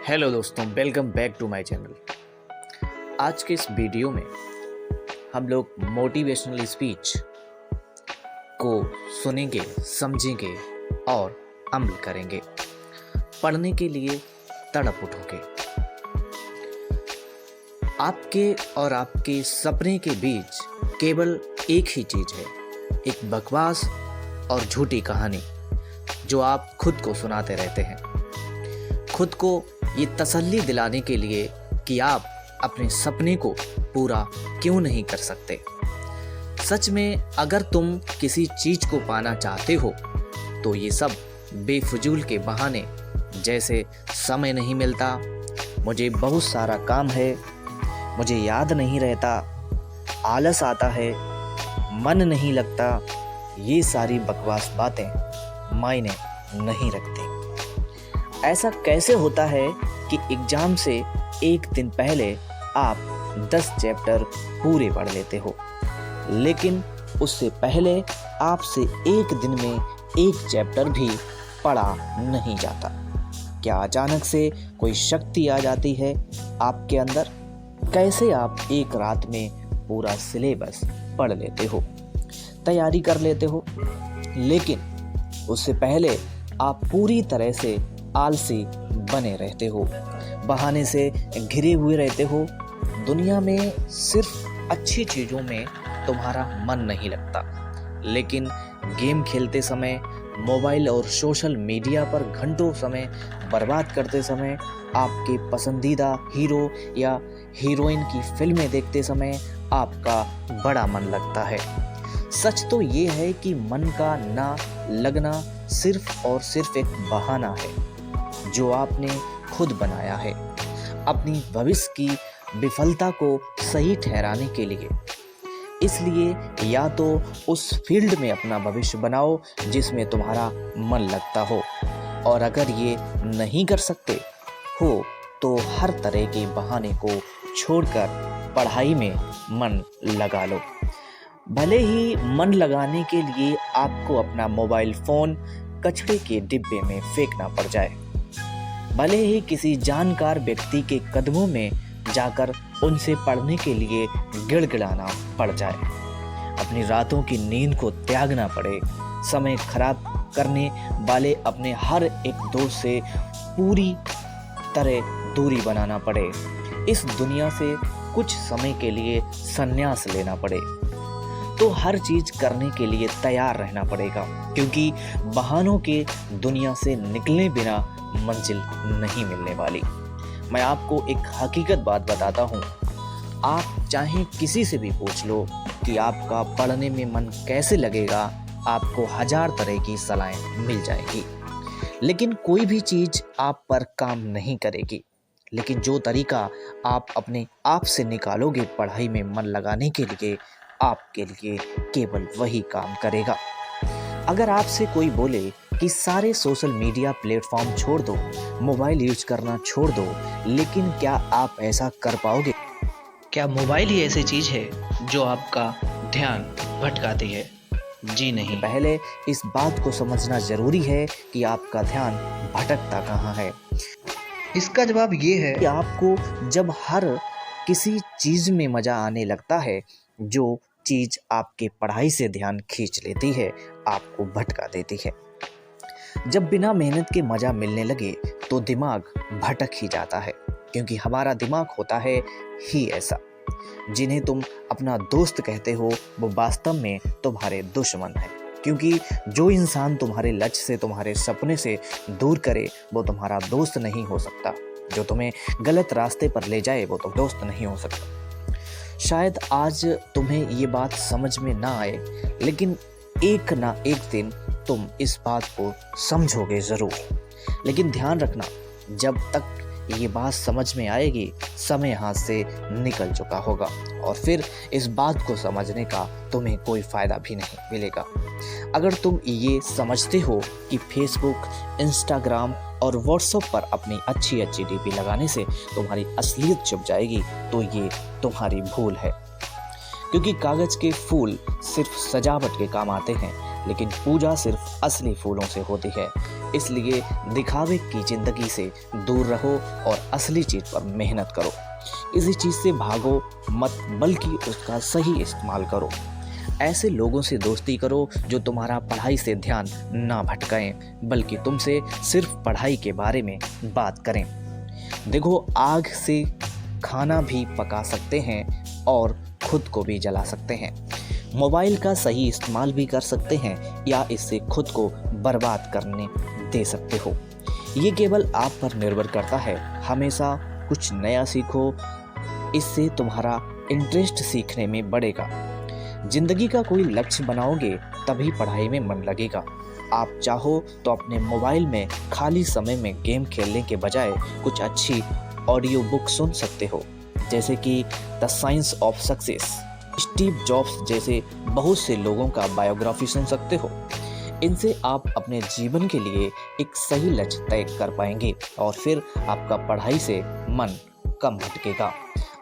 Hello दोस्तों, welcome back to my channel. आज के इस वीडियो में हम लोग मोटिवेशनल स्पीच को सुनेंगे, समझेंगे और अमल करेंगे। पढ़ने के लिए तड़प उठोगे। आपके और आपके सपने के बीच केवल एक ही चीज़ है, एक बकवास और झूठी कहानी जो आप खुद को सुनाते रहते हैं, खुद को ये तसल्ली दिलाने के लिए कि आप अपने सपने को पूरा क्यों नहीं कर सकते। सच में अगर तुम किसी चीज़ को पाना चाहते हो तो ये सब बेफजूल के बहाने, जैसे समय नहीं मिलता, मुझे बहुत सारा काम है, मुझे याद नहीं रहता, आलस आता है, मन नहीं लगता, ये सारी बकवास बातें मायने नहीं रखती। ऐसा कैसे होता है कि एग्ज़ाम से एक दिन पहले आप 10 चैप्टर पूरे पढ़ लेते हो, लेकिन उससे पहले आपसे एक दिन में एक चैप्टर भी पढ़ा नहीं जाता। क्या अचानक से कोई शक्ति आ जाती है आपके अंदर? कैसे आप एक रात में पूरा सिलेबस पढ़ लेते हो, तैयारी कर लेते हो, लेकिन उससे पहले आप पूरी तरह से आलसी बने रहते हो, बहाने से घिरे हुए रहते हो। दुनिया में सिर्फ अच्छी चीज़ों में तुम्हारा मन नहीं लगता, लेकिन गेम खेलते समय, मोबाइल और सोशल मीडिया पर घंटों समय बर्बाद करते समय, आपके पसंदीदा हीरो या हीरोइन की फिल्में देखते समय आपका बड़ा मन लगता है। सच तो ये है कि मन का ना लगना सिर्फ और सिर्फ एक बहाना है जो आपने खुद बनाया है अपनी भविष्य की विफलता को सही ठहराने के लिए। इसलिए या तो उस फील्ड में अपना भविष्य बनाओ जिसमें तुम्हारा मन लगता हो, और अगर ये नहीं कर सकते हो तो हर तरह के बहाने को छोड़कर पढ़ाई में मन लगा लो। भले ही मन लगाने के लिए आपको अपना मोबाइल फ़ोन कचरे के डिब्बे में फेंकना पड़ जाए, भले ही किसी जानकार व्यक्ति के कदमों में जाकर उनसे पढ़ने के लिए गिड़गिड़ाना पड़ जाए, अपनी रातों की नींद को त्यागना पड़े, समय खराब करने वाले अपने हर एक दोस्त से पूरी तरह दूरी बनाना पड़े, इस दुनिया से कुछ समय के लिए संन्यास लेना पड़े, तो हर चीज़ करने के लिए तैयार रहना पड़ेगा, क्योंकि बहानों के दुनिया से निकलने बिना मंजिल नहीं मिलने वाली। मैं आपको एक हकीकत बात बताता हूँ, आप चाहे किसी से भी पूछ लो कि आपका पढ़ने में मन कैसे लगेगा, आपको 1000 तरह की सलाहें मिल जाएगी, लेकिन कोई भी चीज़ आप पर काम नहीं करेगी। लेकिन जो तरीका आप अपने आप से निकालोगे पढ़ाई में मन लगाने के लिए, आपके लिए केवल वही काम करेगा। अगर आपसे कोई बोले कि सारे सोशल मीडिया प्लेटफॉर्म छोड़ दो, मोबाइल यूज करना छोड़ दो, लेकिन क्या आप ऐसा कर पाओगे? क्या मोबाइल ही ऐसी चीज़ है जो आपका ध्यान भटकाती है? जी नहीं। पहले इस बात को समझना ज़रूरी है कि आपका ध्यान भटकता कहाँ है। इसका जवाब ये है कि आपको जब हर किसी चीज़ में मज़ा आने लगता है, जो चीज़ आपके पढ़ाई से ध्यान खींच लेती है, आपको भटका देती है। जब बिना मेहनत के मज़ा मिलने लगे तो दिमाग भटक ही जाता है, क्योंकि हमारा दिमाग होता है ही ऐसा। जिन्हें तुम अपना दोस्त कहते हो वो वास्तव में तुम्हारे दुश्मन है, क्योंकि जो इंसान तुम्हारे लक्ष्य से, तुम्हारे सपने से दूर करे वो तुम्हारा दोस्त नहीं हो सकता। जो तुम्हें गलत रास्ते पर ले जाए वो तो दोस्त नहीं हो सकता। शायद आज तुम्हें ये बात समझ में ना आए, लेकिन एक ना एक दिन तुम इस बात को समझोगे ज़रूर। लेकिन ध्यान रखना, जब तक ये बात समझ में आएगी समय हाथ से निकल चुका होगा, और फिर इस बात को समझने का तुम्हें कोई फ़ायदा भी नहीं मिलेगा। अगर तुम ये समझते हो कि फेसबुक, इंस्टाग्राम और व्हाट्सएप पर अपनी अच्छी अच्छी डीपी लगाने से तुम्हारी असलियत छुप जाएगी, तो ये तुम्हारी भूल है, क्योंकि कागज़ के फूल सिर्फ सजावट के काम आते हैं, लेकिन पूजा सिर्फ असली फूलों से होती है। इसलिए दिखावे की ज़िंदगी से दूर रहो और असली चीज़ पर मेहनत करो। इसी चीज़ से भागो मत, बल्कि उसका सही इस्तेमाल करो। ऐसे लोगों से दोस्ती करो जो तुम्हारा पढ़ाई से ध्यान ना भटकाएं, बल्कि तुमसे सिर्फ पढ़ाई के बारे में बात करें। देखो, आग से खाना भी पका सकते हैं और खुद को भी जला सकते हैं। मोबाइल का सही इस्तेमाल भी कर सकते हैं या इससे खुद को बर्बाद करने दे सकते हो। ये केवल आप पर निर्भर करता है। हमेशा कुछ नया सीखो, इससे तुम्हारा इंटरेस्ट सीखने में बढ़ेगा। जिंदगी का कोई लक्ष्य बनाओगे तभी पढ़ाई में मन लगेगा। आप चाहो तो अपने मोबाइल में खाली समय में गेम खेलने के बजाय कुछ अच्छी ऑडियो बुक सुन सकते हो, जैसे कि the science of success, Steve jobs जैसे बहुत से लोगों का बायोग्राफी सुन सकते हो। इनसे आप अपने जीवन के लिए एक सही लक्ष्य तय कर पाएंगे और फिर आपका पढ़ाई से मन कम भटकेगा।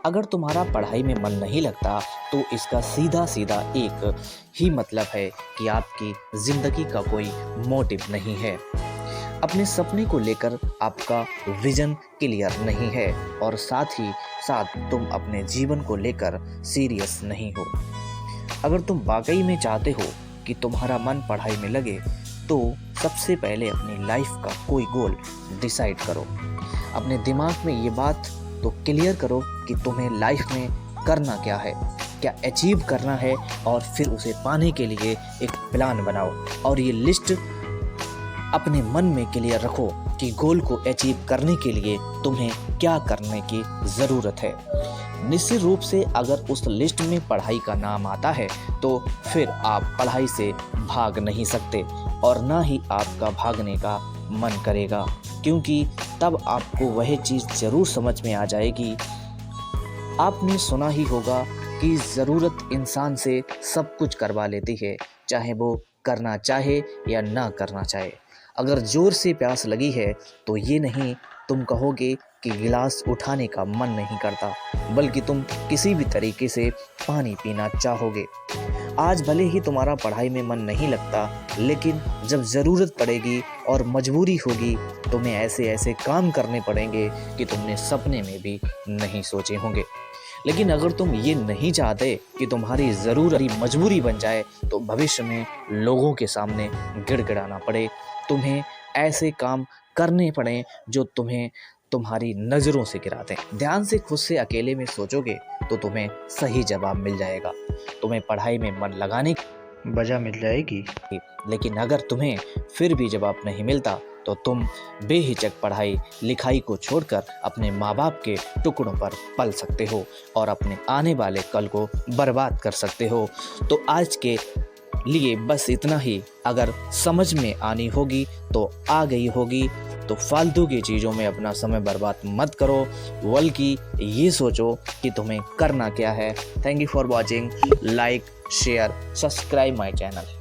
अगर तुम्हारा पढ़ाई में मन नहीं लगता तो इसका सीधा सीधा एक ही मतलब है कि आपकी ज़िंदगी का कोई मोटिव नहीं है। अपने सपने को लेकर आपका विजन क्लियर नहीं है और साथ ही साथ तुम अपने जीवन को लेकर सीरियस नहीं हो। अगर तुम वाकई में चाहते हो कि तुम्हारा मन पढ़ाई में लगे तो सबसे पहले अपनी लाइफ का कोई गोल डिसाइड करो। अपने दिमाग में ये बात तो क्लियर करो कि तुम्हें लाइफ में करना क्या है, क्या अचीव करना है, और फिर उसे पाने के लिए एक प्लान बनाओ और ये लिस्ट अपने मन में क्लियर रखो कि गोल को अचीव करने के लिए तुम्हें क्या करने की ज़रूरत है। निश्चित रूप से अगर उस लिस्ट में पढ़ाई का नाम आता है तो फिर आप पढ़ाई से भाग नहीं सकते और ना ही आपका भागने का मन करेगा, क्योंकि तब आपको वह चीज़ ज़रूर समझ में आ जाएगी। आपने सुना ही होगा कि ज़रूरत इंसान से सब कुछ करवा लेती है, चाहे वो करना चाहे या ना करना चाहे। अगर ज़ोर से प्यास लगी है तो ये नहीं तुम कहोगे कि गिलास उठाने का मन नहीं करता, बल्कि तुम किसी भी तरीके से पानी पीना चाहोगे। आज भले ही तुम्हारा पढ़ाई में मन नहीं लगता, लेकिन जब ज़रूरत पड़ेगी और मजबूरी होगी, तुम्हें ऐसे ऐसे काम करने पड़ेंगे कि तुमने सपने में भी नहीं सोचे होंगे। लेकिन अगर तुम ये नहीं चाहते कि तुम्हारी ज़रूरत मजबूरी बन जाए तो भविष्य में लोगों के सामने गिड़गिड़ाना पड़े, तुम्हें ऐसे काम करने पड़े जो तुम्हें तुम्हारी नज़रों से गिरा दें। ध्यान से खुद से अकेले में सोचोगे तो तुम्हें सही जवाब मिल जाएगा। तुम्हें पढ़ाई में मन लगाने की वजह मिल जाएगी। लेकिन अगर तुम्हें फिर भी जवाब नहीं मिलता तो तुम बेहिचक पढ़ाई लिखाई को छोड़कर अपने माँ बाप के टुकड़ों पर पल सकते हो और अपने आने वाले कल को बर्बाद कर सकते हो। तो आज के लिए बस इतना ही। अगर समझ में आनी होगी तो आ गई होगी, तो फालतू की चीज़ों में अपना समय बर्बाद मत करो, बल्कि ये सोचो कि तुम्हें करना क्या है। Thank you for watching. Like, share, subscribe my channel.